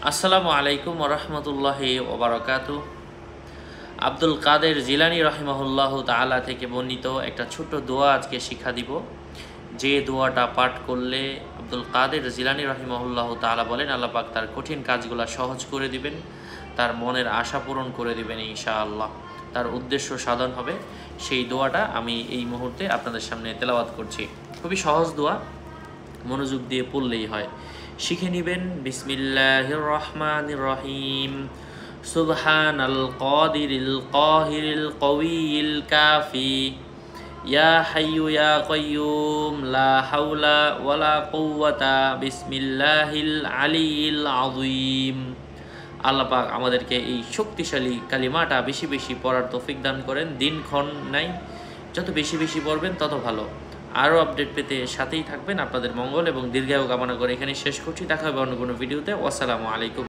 আসসালামু আলাইকুম ওয়া রাহমাতুল্লাহি ওয়া বারাকাতুহু। আব্দুল কাদের জিলানী রাহিমাহুল্লাহ তাআলা থেকে বর্ণিত একটা ছোট্ট দোয়া আজকে শিক্ষা দিব। যে দোয়াটা পাঠ করলে আব্দুল কাদের জিলানী রাহিমাহুল্লাহ তাআলা বলেন আল্লাহ পাক তার কঠিন কাজগুলো সহজ করে দিবেন, তার মনের আশা পূরণ করে দিবেন ইনশাআল্লাহ, তার উদ্দেশ্য সাধন হবে। সেই দোয়াটা আমি এই মুহূর্তে আপনাদের সামনে তেলাওয়াত করছি। খুবই সহজ দোয়া, মনোযোগ দিয়ে পড়লেই হয়। শিখে নেবেন। বিসমিল্লাহির রহমানির রহিম। সুবহানাল কাদিরিল কাহিরিল কওয়িল কাফি, ইয়া হাইয়ু ইয়া কাইয়ুম, লা হাওলা ওয়ালা কুওয়াতা বিসমিল্লাহিল আলিয়্যিল আযীম। আল্লাহ পাক আমাদেরকে এই শক্তিশালী কালিমাটা বেশি বেশি পড়ার তৌফিক দান করেন। দিনক্ষণ নাই, যত বেশি বেশি পড়বেন তত ভালো। আরও আপডেট পেতে সাথেই থাকবেন। আপনাদের মঙ্গল এবং দীর্ঘায়ু কামনা করে এখানে শেষ করছি। দেখা হবে অন্য কোনো ভিডিওতে। আসসালামু আলাইকুম।